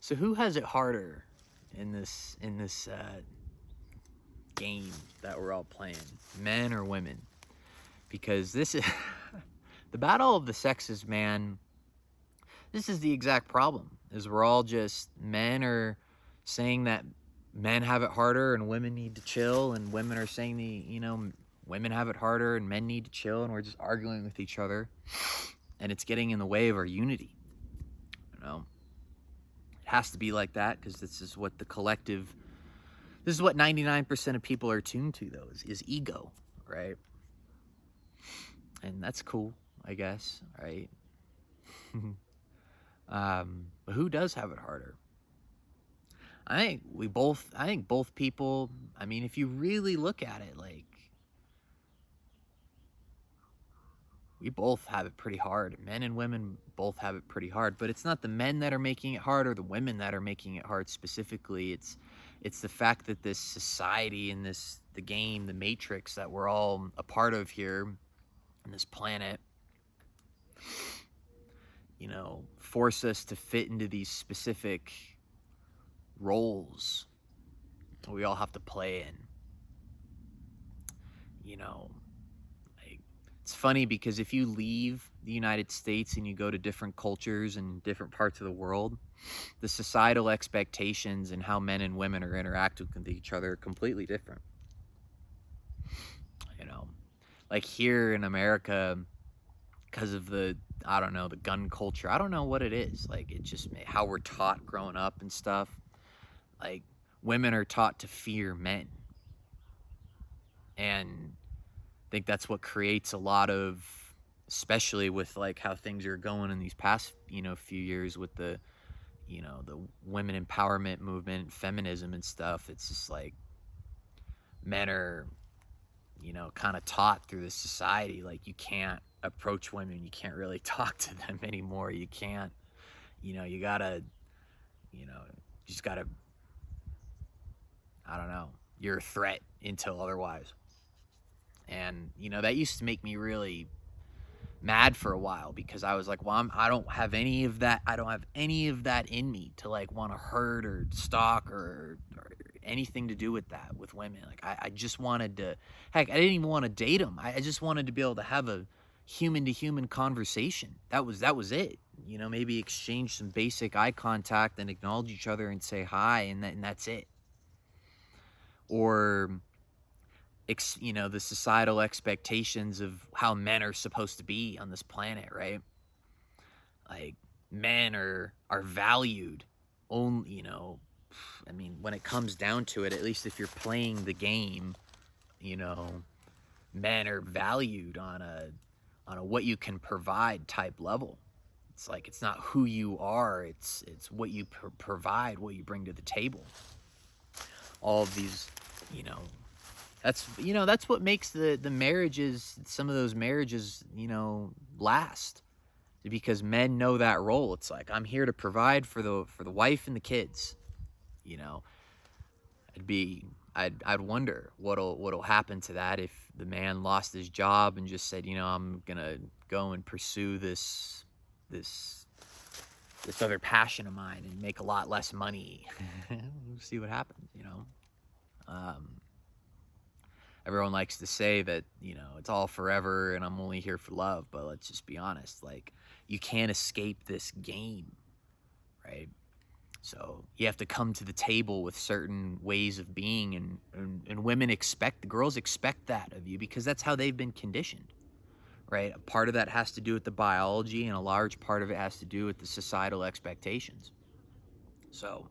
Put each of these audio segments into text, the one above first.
So who has it harder in this game that we're all playing, men or women? Because this is the battle of the sexes, man. This is the exact problem. Is we're all just, men are saying that men have it harder and women need to chill, and women are saying women have it harder and men need to chill, and we're just arguing with each other, and it's getting in the way of our unity. It has to be like that, because this is what 99% of people are tuned to, though, is ego, right? And that's cool, I guess, right? But who does have it harder? I think both people, I mean, if you really look at it, like, we both have it pretty hard. Men and women both have it pretty hard, but it's not the men that are making it hard or the women that are making it hard specifically. It's the fact that this society and the game, the matrix that we're all a part of here on this planet, force us to fit into these specific roles we all have to play in. It's funny because if you leave the United States and you go to different cultures and different parts of the world, the societal expectations and how men and women are interacting with each other are completely different. Like here in America, because of the gun culture, I don't know what it is. Like, it's just how we're taught growing up and stuff. Like, women are taught to fear men. And I think that's what creates a lot of, especially with like how things are going in these past, few years with the women empowerment movement, feminism and stuff. It's just like men are, kind of taught through this society, like, you can't approach women, you can't really talk to them anymore. You can't, you gotta, you just gotta, I don't know, you're a threat until otherwise. And, that used to make me really mad for a while, because I was like, well, I don't have any of that. I don't have any of that in me to like want to hurt or stalk or anything to do with that with women. Like, I just wanted to, heck, I didn't even want to date them. I just wanted to be able to have a human to human conversation. That was it. Maybe exchange some basic eye contact and acknowledge each other and say hi, and that's it. Or the societal expectations of how men are supposed to be on this planet, right? Like, men are valued only, I mean, when it comes down to it, at least if you're playing the game, men are valued on a what you can provide type level. It's like, it's not who you are, it's what you provide, what you bring to the table. All of these, that's what makes the marriages, some of those marriages, last, because men know that role. It's like, I'm here to provide for the wife and the kids. I'd wonder what'll happen to that if the man lost his job and just said, I'm gonna go and pursue this other passion of mine and make a lot less money. We'll see what happens. Everyone likes to say that, it's all forever and I'm only here for love, but let's just be honest, like, you can't escape this game, right? So you have to come to the table with certain ways of being, and women the girls expect that of you, because that's how they've been conditioned, right? A part of that has to do with the biology, and a large part of it has to do with the societal expectations. So,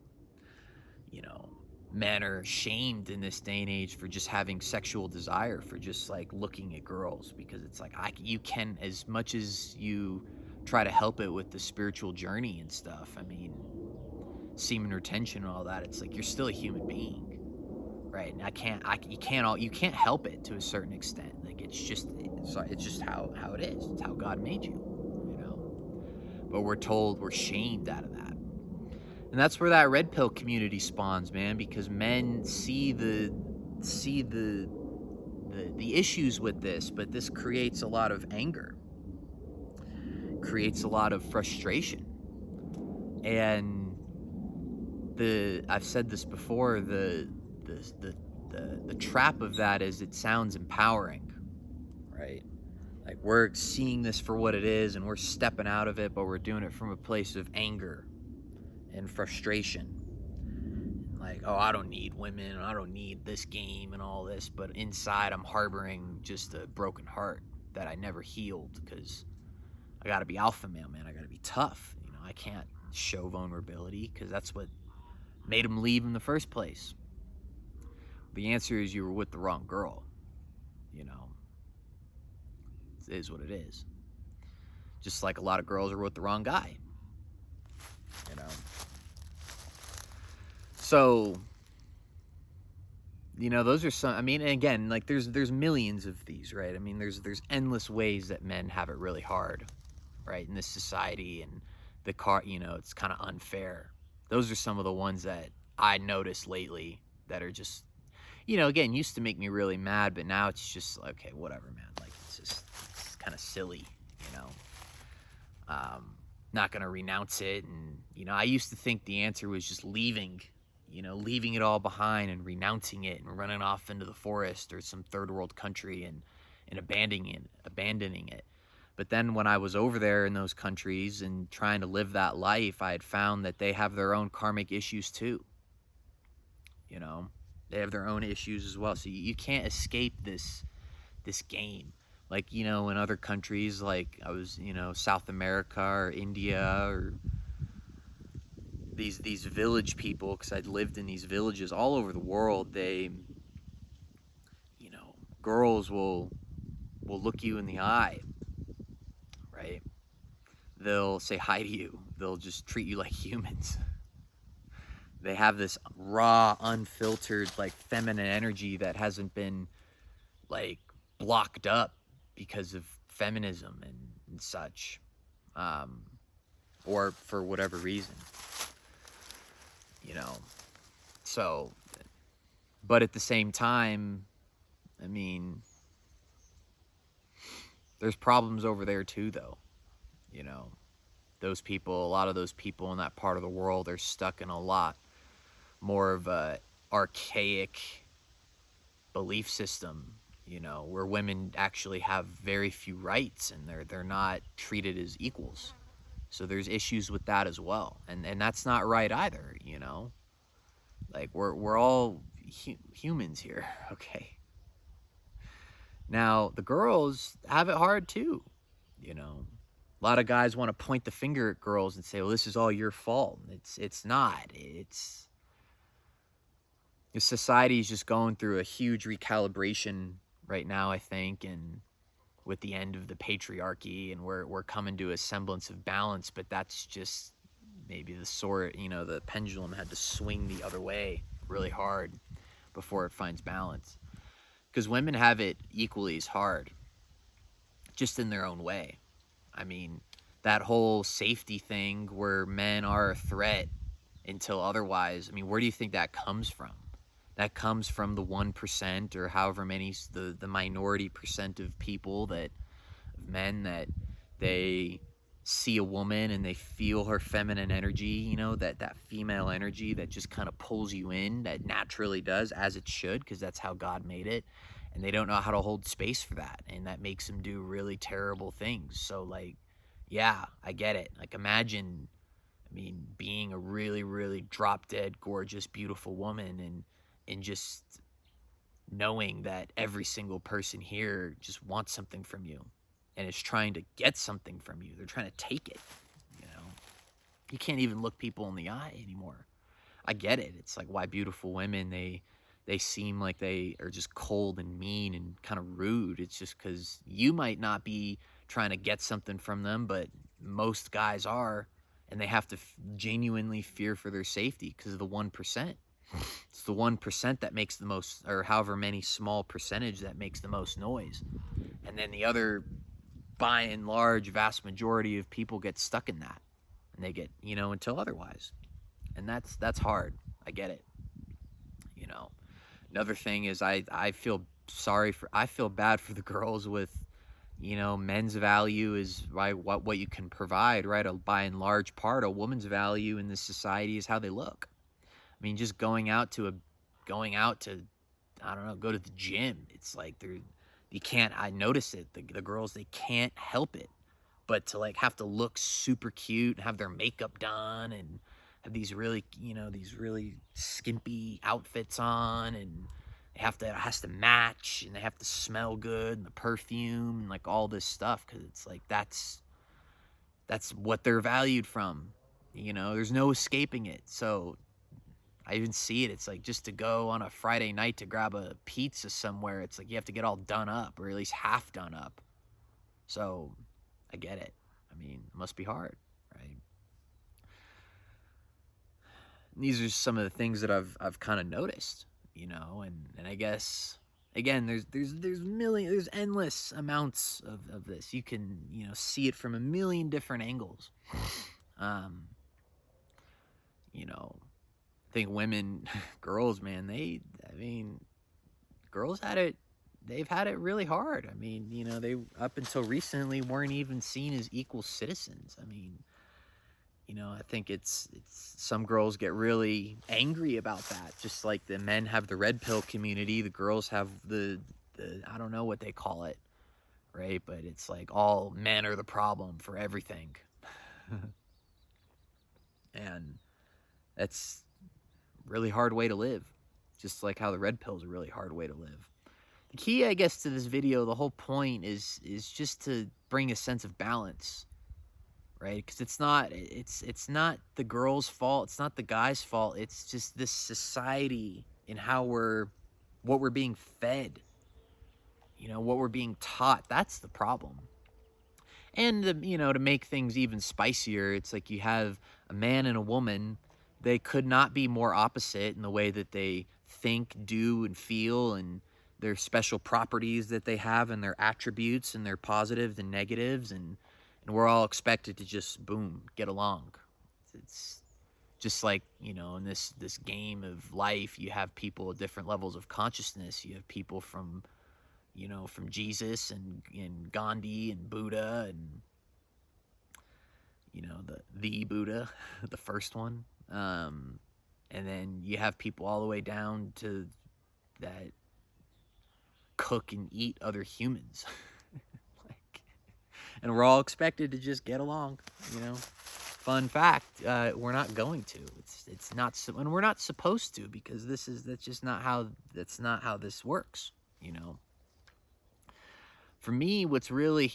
men are shamed in this day and age for just having sexual desire, for just like looking at girls, because it's like, you can, as much as you try to help it with the spiritual journey and stuff, I mean, semen retention and all that, it's like, you're still a human being, right? And you can't help it to a certain extent. Like, it's just how it is. It's how God made you, but we're shamed out of that. And that's where that red pill community spawns, man, because men see the issues with this, but this creates a lot of anger, creates a lot of frustration. And I've said this before, the the the trap of that is it sounds empowering, right? Like we're seeing this for what it is and we're stepping out of it, but we're doing it from a place of anger and frustration. Like, oh, I don't need women, I don't need this game and all this, but inside I'm harboring just a broken heart that I never healed because I gotta be alpha male, man. I gotta be tough. You know, I can't show vulnerability because that's what made him leave in the first place. The answer is you were with the wrong girl. You know, it is what it is. Just like a lot of girls are with the wrong guy. You know, so you know those are some. I mean, and again, like there's millions of these, right? I mean, there's endless ways that men have it really hard, right, in this society, and you know, it's kind of unfair. Those are some of the ones that I noticed lately that are just, you know, again, used to make me really mad, but now it's just okay, whatever, man. Like it's kind of silly, you know. Not gonna renounce it, and you know, I used to think the answer was just leaving, you know, leaving it all behind and renouncing it and running off into the forest or some third world country and abandoning it. But then when I was over there in those countries and trying to live that life, I had found that they have their own karmic issues too. You know, they have their own issues as well. So you can't escape this game. Like, you know, in other countries, like I was, you know, South America or India or these village people, because I'd lived in these villages all over the world. They, you know, girls will look you in the eye, right? They'll say hi to you. They'll just treat you like humans. They have this raw, unfiltered, like feminine energy that hasn't been like blocked up because of feminism and such, um, or for whatever reason, you know. So, but at the same time, I mean, there's problems over there too, though. You know, those people, a lot of those people in that part of the world are stuck in a lot more of a archaic belief system, you know, where women actually have very few rights and they're not treated as equals. So there's issues with that as well, and that's not right either, you know. Like we're all humans here, okay. Now the girls have it hard too, you know. A lot of guys want to point the finger at girls and say, "Well, this is all your fault." It's not. It's the society is just going through a huge recalibration right now, I think, and with the end of the patriarchy, and we're coming to a semblance of balance, but that's just maybe the sort, you know, the pendulum had to swing the other way really hard before it finds balance. Because women have it equally as hard, just in their own way. I mean, that whole safety thing where men are a threat until otherwise, I mean, where do you think that comes from? That comes from the 1% or however many, the minority percent of people that, of men that they see a woman and they feel her feminine energy, you know, that female energy that just kind of pulls you in, that naturally does, as it should, because that's how God made it. And they don't know how to hold space for that. And that makes them do really terrible things. So, like, yeah, I get it. Like, imagine, I mean, being a really, really drop dead, gorgeous, beautiful woman and just knowing that every single person here just wants something from you and is trying to get something from you. They're trying to take it, you know. You can't even look people in the eye anymore. I get it. It's like why beautiful women, they seem like they are just cold and mean and kind of rude. It's just because you might not be trying to get something from them, but most guys are, and they have to genuinely fear for their safety because of the 1%. It's the 1% that makes the most, or however many small percentage that makes the most noise. And then the other, by and large, vast majority of people get stuck in that. And they get, you know, until otherwise. And that's hard. I get it. You know. Another thing is I feel bad for the girls with, you know, men's value is right what you can provide, right? By and large part, a woman's value in this society is how they look. mean, just going out to, I don't know, go to the gym. It's like you can't, I notice it. The girls, they can't help it but to like have to look super cute, have their makeup done, and have these really, these really skimpy outfits on, and it has to match, and they have to smell good, and the perfume, and like all this stuff, because it's like that's what they're valued from. There's no escaping it. So I even see it. It's like just to go on a Friday night to grab a pizza somewhere, it's like you have to get all done up, or at least half done up. So I get it. I mean, it must be hard, right? And these are some of the things that I've kind of noticed, and I guess again, there's endless amounts of this. You can, see it from a million different angles. Um, I think women, girls, man, I mean, girls they've had it really hard. I mean, they up until recently weren't even seen as equal citizens. I mean, I think it's some girls get really angry about that. Just like the men have the red pill community, the girls have the I don't know what they call it, right? But it's like all men are the problem for everything. And that's a really hard way to live. Just like how the red pill is a really hard way to live. The key, I guess, to this video, the whole point is just to bring a sense of balance, right? Because it's not the girl's fault, it's not the guy's fault. It's just this society and what we're being fed, what we're being taught. That's the problem. And to make things even spicier, it's like you have a man and a woman. They could not be more opposite in the way that they think, do, and feel, and their special properties that they have, and their attributes, and their positives and negatives, and we're all expected to just boom, get along. It's just like, in this game of life, you have people at different levels of consciousness. You have people from Jesus and Gandhi and Buddha and the Buddha, the first one. And then you have people all the way down to that cook and eat other humans. And we're all expected to just get along, Fun fact, we're not going to. It's not, and we're not supposed to, because that's not how this works, For me, what's really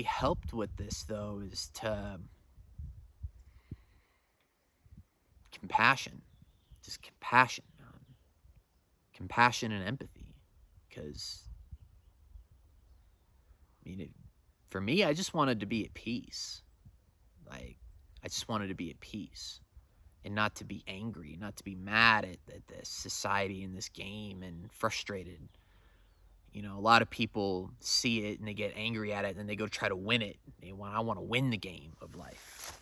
helped with this, though, is compassion. Just compassion. Compassion and empathy. Because, for me, I just wanted to be at peace. Like, I just wanted to be at peace. And not to be angry, not to be mad at this society and this game and frustrated. A lot of people see it and they get angry at it and then they go try to win it. I want to win the game of life.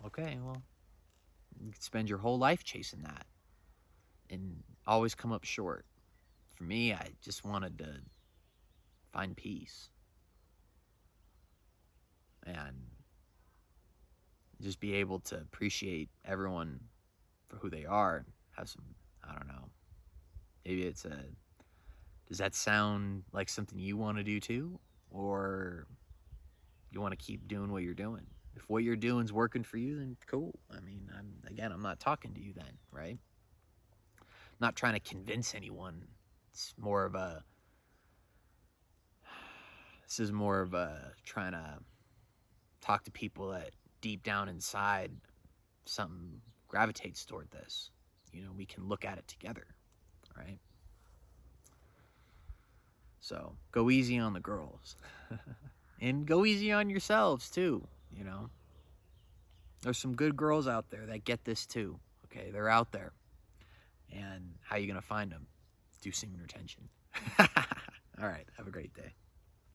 Okay, well, you could spend your whole life chasing that and always come up short. For me, I just wanted to find peace and just be able to appreciate everyone for who they are. Have some, I don't know, maybe does that sound like something you want to do too? Or you want to keep doing what you're doing? If what you're doing is working for you, then cool. I mean, I'm not talking to you then, right? I'm not trying to convince anyone. This is more of a trying to talk to people that deep down inside something gravitates toward this. We can look at it together, right? So go easy on the girls. And go easy on yourselves too, There's some good girls out there that get this too, okay? They're out there. And how are you going to find them? Do semen retention. All right, have a great day.